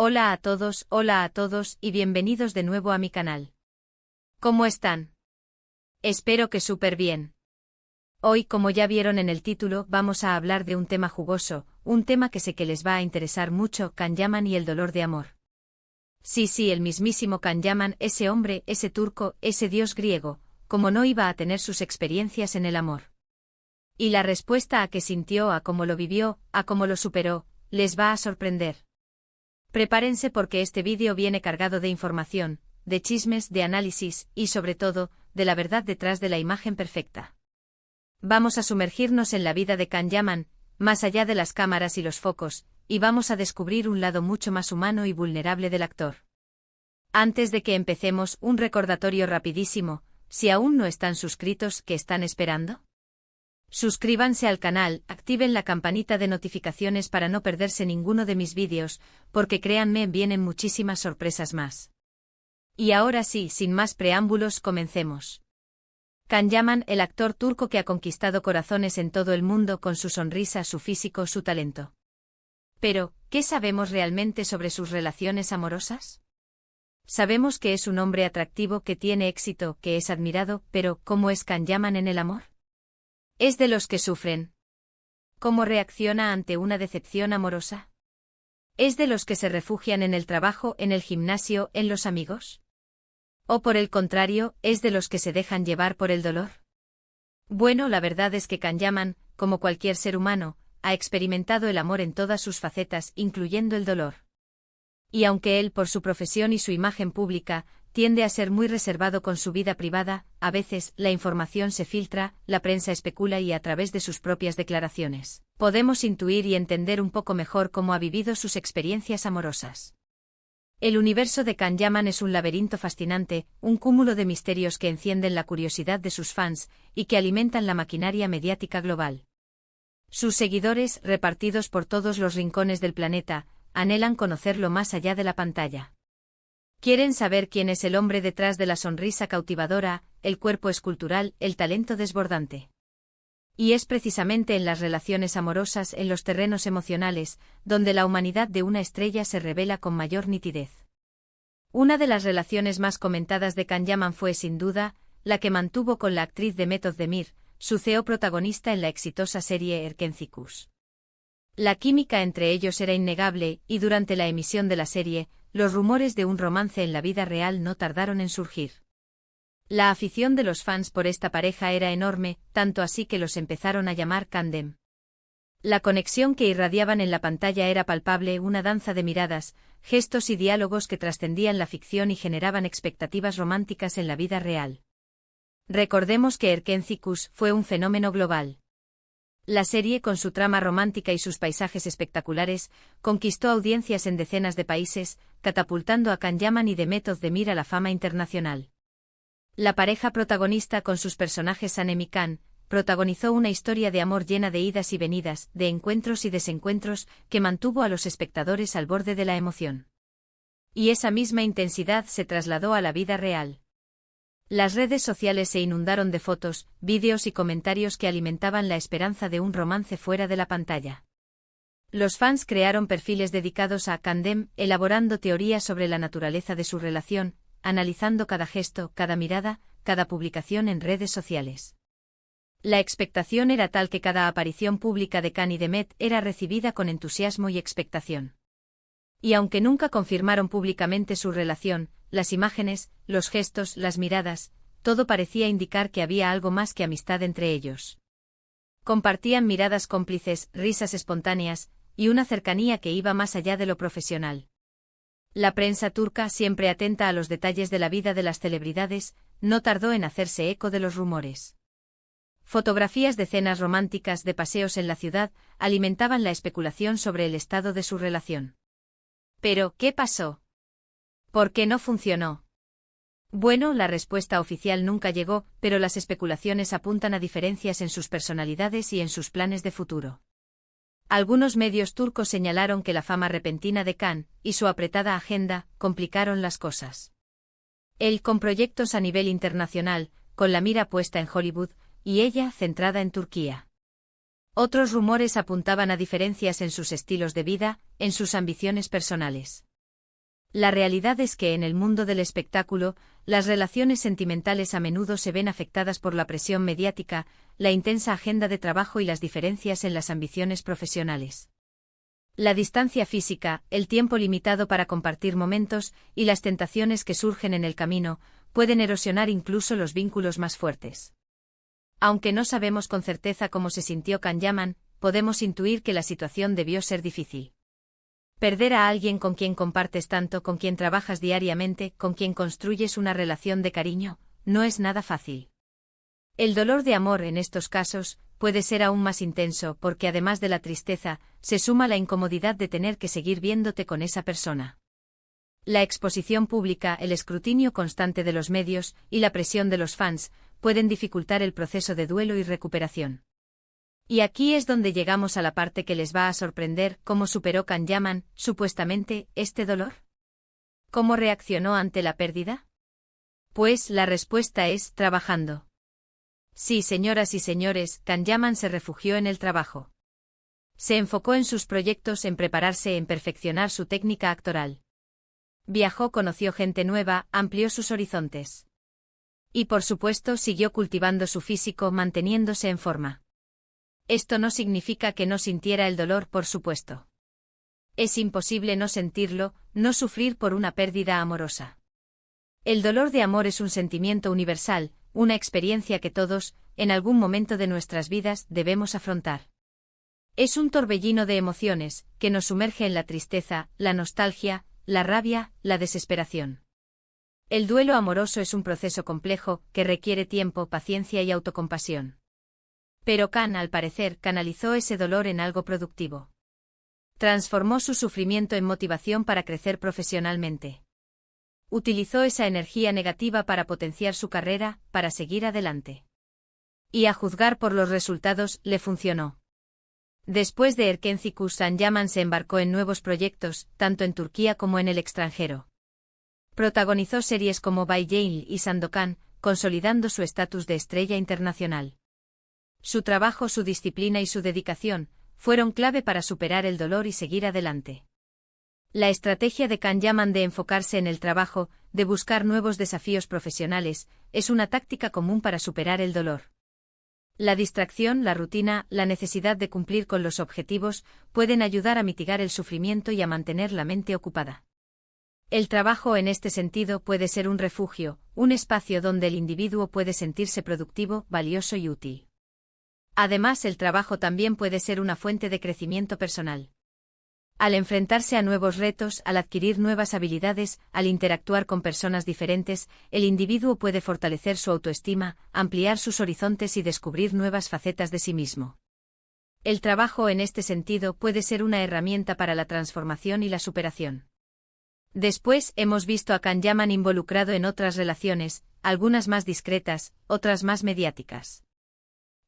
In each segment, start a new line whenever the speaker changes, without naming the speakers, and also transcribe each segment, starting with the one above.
Hola a todos y bienvenidos de nuevo a mi canal. ¿Cómo están? Espero que súper bien. Hoy, como ya vieron en el título, vamos a hablar de un tema jugoso, un tema que sé que les va a interesar mucho: Can Yaman y el dolor de amor. Sí, el mismísimo Can Yaman, ese hombre, ese turco, ese dios griego, ¿cómo no iba a tener sus experiencias en el amor? Y la respuesta a qué sintió, a cómo lo vivió, a cómo lo superó, les va a sorprender. Prepárense porque este vídeo viene cargado de información, de chismes, de análisis y, sobre todo, de la verdad detrás de la imagen perfecta. Vamos a sumergirnos en la vida de Can Yaman, más allá de las cámaras y los focos, y vamos a descubrir un lado mucho más humano y vulnerable del actor. Antes de que empecemos, un recordatorio rapidísimo: si aún no están suscritos, ¿qué están esperando? Suscríbanse al canal, activen la campanita de notificaciones para no perderse ninguno de mis vídeos, porque créanme, vienen muchísimas sorpresas más. Y ahora sí, sin más preámbulos, comencemos. Can Yaman, el actor turco que ha conquistado corazones en todo el mundo con su sonrisa, su físico, su talento. Pero, ¿qué sabemos realmente sobre sus relaciones amorosas? Sabemos que es un hombre atractivo, que tiene éxito, que es admirado, pero ¿cómo es Can Yaman en el amor? ¿Es de los que sufren? ¿Cómo reacciona ante una decepción amorosa? ¿Es de los que se refugian en el trabajo, en el gimnasio, en los amigos? ¿O por el contrario, es de los que se dejan llevar por el dolor? Bueno, la verdad es que Can Yaman, como cualquier ser humano, ha experimentado el amor en todas sus facetas, incluyendo el dolor. Y aunque él, por su profesión y su imagen pública, tiende a ser muy reservado con su vida privada, a veces la información se filtra, la prensa especula y a través de sus propias declaraciones, podemos intuir y entender un poco mejor cómo ha vivido sus experiencias amorosas. El universo de Can Yaman es un laberinto fascinante, un cúmulo de misterios que encienden la curiosidad de sus fans y que alimentan la maquinaria mediática global. Sus seguidores, repartidos por todos los rincones del planeta, anhelan conocerlo más allá de la pantalla. Quieren saber quién es el hombre detrás de la sonrisa cautivadora, el cuerpo escultural, el talento desbordante. Y es precisamente en las relaciones amorosas, en los terrenos emocionales, donde la humanidad de una estrella se revela con mayor nitidez. Una de las relaciones más comentadas de Can Yaman fue, sin duda, la que mantuvo con la actriz Demet Özdemir, su CEO protagonista en la exitosa serie Erkenci. La química entre ellos era innegable, y durante la emisión de la serie, los rumores de un romance en la vida real no tardaron en surgir. La afición de los fans por esta pareja era enorme, tanto así que los empezaron a llamar Candem. La conexión que irradiaban en la pantalla era palpable, una danza de miradas, gestos y diálogos que trascendían la ficción y generaban expectativas románticas en la vida real. Recordemos que Erkenci fue un fenómeno global. La serie, con su trama romántica y sus paisajes espectaculares, conquistó audiencias en decenas de países, catapultando a Can Yaman y Demet Özdemir a la fama internacional. La pareja protagonista, con sus personajes Sanem y Can, protagonizó una historia de amor llena de idas y venidas, de encuentros y desencuentros, que mantuvo a los espectadores al borde de la emoción. Y esa misma intensidad se trasladó a la vida real. Las redes sociales se inundaron de fotos, vídeos y comentarios que alimentaban la esperanza de un romance fuera de la pantalla. Los fans crearon perfiles dedicados a Candem, elaborando teorías sobre la naturaleza de su relación, analizando cada gesto, cada mirada, cada publicación en redes sociales. La expectación era tal que cada aparición pública de Can y Demet era recibida con entusiasmo y expectación. Y aunque nunca confirmaron públicamente su relación, las imágenes, los gestos, las miradas, todo parecía indicar que había algo más que amistad entre ellos. Compartían miradas cómplices, risas espontáneas, y una cercanía que iba más allá de lo profesional. La prensa turca, siempre atenta a los detalles de la vida de las celebridades, no tardó en hacerse eco de los rumores. Fotografías de cenas románticas, de paseos en la ciudad, alimentaban la especulación sobre el estado de su relación. Pero, ¿qué pasó? ¿Por qué no funcionó? Bueno, la respuesta oficial nunca llegó, pero las especulaciones apuntan a diferencias en sus personalidades y en sus planes de futuro. Algunos medios turcos señalaron que la fama repentina de Can y su apretada agenda complicaron las cosas. Él con proyectos a nivel internacional, con la mira puesta en Hollywood, y ella centrada en Turquía. Otros rumores apuntaban a diferencias en sus estilos de vida, en sus ambiciones personales. La realidad es que en el mundo del espectáculo, las relaciones sentimentales a menudo se ven afectadas por la presión mediática, la intensa agenda de trabajo y las diferencias en las ambiciones profesionales. La distancia física, el tiempo limitado para compartir momentos y las tentaciones que surgen en el camino, pueden erosionar incluso los vínculos más fuertes. Aunque no sabemos con certeza cómo se sintió Can Yaman, podemos intuir que la situación debió ser difícil. Perder a alguien con quien compartes tanto, con quien trabajas diariamente, con quien construyes una relación de cariño, no es nada fácil. El dolor de amor en estos casos puede ser aún más intenso porque además de la tristeza, se suma la incomodidad de tener que seguir viéndote con esa persona. La exposición pública, el escrutinio constante de los medios y la presión de los fans pueden dificultar el proceso de duelo y recuperación. Y aquí es donde llegamos a la parte que les va a sorprender: ¿cómo superó Can Yaman, supuestamente, este dolor? ¿Cómo reaccionó ante la pérdida? Pues la respuesta es trabajando. Sí, señoras y señores, Can Yaman se refugió en el trabajo. Se enfocó en sus proyectos, en prepararse, en perfeccionar su técnica actoral. Viajó, conoció gente nueva, amplió sus horizontes. Y por supuesto siguió cultivando su físico, manteniéndose en forma. Esto no significa que no sintiera el dolor, por supuesto. Es imposible no sentirlo, no sufrir por una pérdida amorosa. El dolor de amor es un sentimiento universal, una experiencia que todos, en algún momento de nuestras vidas, debemos afrontar. Es un torbellino de emociones, que nos sumerge en la tristeza, la nostalgia, la rabia, la desesperación. El duelo amoroso es un proceso complejo, que requiere tiempo, paciencia y autocompasión. Pero Can, al parecer, canalizó ese dolor en algo productivo. Transformó su sufrimiento en motivación para crecer profesionalmente. Utilizó esa energía negativa para potenciar su carrera, para seguir adelante. Y a juzgar por los resultados, le funcionó. Después de Erkencikus, Can Yaman se embarcó en nuevos proyectos, tanto en Turquía como en el extranjero. Protagonizó series como Bay Jail y Sandokan, consolidando su estatus de estrella internacional. Su trabajo, su disciplina y su dedicación fueron clave para superar el dolor y seguir adelante. La estrategia de Can Yaman de enfocarse en el trabajo, de buscar nuevos desafíos profesionales, es una táctica común para superar el dolor. La distracción, la rutina, la necesidad de cumplir con los objetivos pueden ayudar a mitigar el sufrimiento y a mantener la mente ocupada. El trabajo en este sentido puede ser un refugio, un espacio donde el individuo puede sentirse productivo, valioso y útil. Además, el trabajo también puede ser una fuente de crecimiento personal. Al enfrentarse a nuevos retos, al adquirir nuevas habilidades, al interactuar con personas diferentes, el individuo puede fortalecer su autoestima, ampliar sus horizontes y descubrir nuevas facetas de sí mismo. El trabajo en este sentido puede ser una herramienta para la transformación y la superación. Después, hemos visto a Can Yaman involucrado en otras relaciones, algunas más discretas, otras más mediáticas.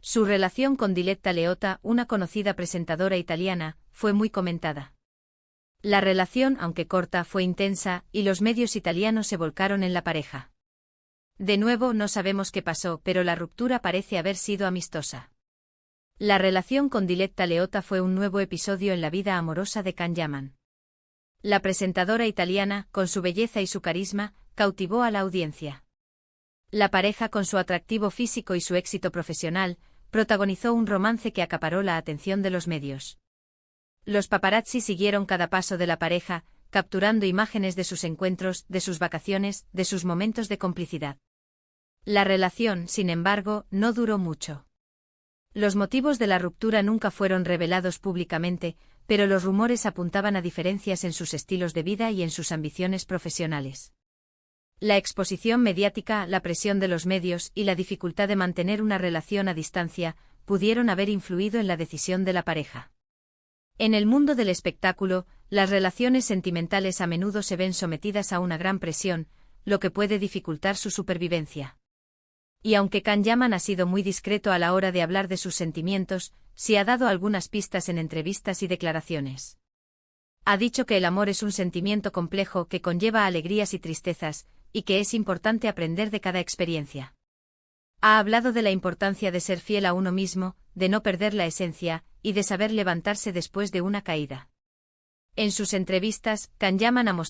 Su relación con Diletta Leotta, una conocida presentadora italiana, fue muy comentada. La relación, aunque corta, fue intensa, y los medios italianos se volcaron en la pareja. De nuevo, no sabemos qué pasó, pero la ruptura parece haber sido amistosa. La relación con Diletta Leotta fue un nuevo episodio en la vida amorosa de Can Yaman. La presentadora italiana, con su belleza y su carisma, cautivó a la audiencia. La pareja, con su atractivo físico y su éxito profesional, protagonizó un romance que acaparó la atención de los medios. Los paparazzi siguieron cada paso de la pareja, capturando imágenes de sus encuentros, de sus vacaciones, de sus momentos de complicidad. La relación, sin embargo, no duró mucho. Los motivos de la ruptura nunca fueron revelados públicamente, pero los rumores apuntaban a diferencias en sus estilos de vida y en sus ambiciones profesionales. La exposición mediática, la presión de los medios y la dificultad de mantener una relación a distancia pudieron haber influido en la decisión de la pareja. En el mundo del espectáculo, las relaciones sentimentales a menudo se ven sometidas a una gran presión, lo que puede dificultar su supervivencia. Y aunque Can Yaman ha sido muy discreto a la hora de hablar de sus sentimientos, sí ha dado algunas pistas en entrevistas y declaraciones. Ha dicho que el amor es un sentimiento complejo que conlleva alegrías y tristezas, y que es importante aprender de cada experiencia. Ha hablado de la importancia de ser fiel a uno mismo, de no perder la esencia, y de saber levantarse después de una caída. En sus entrevistas, Can Yaman ha mostrado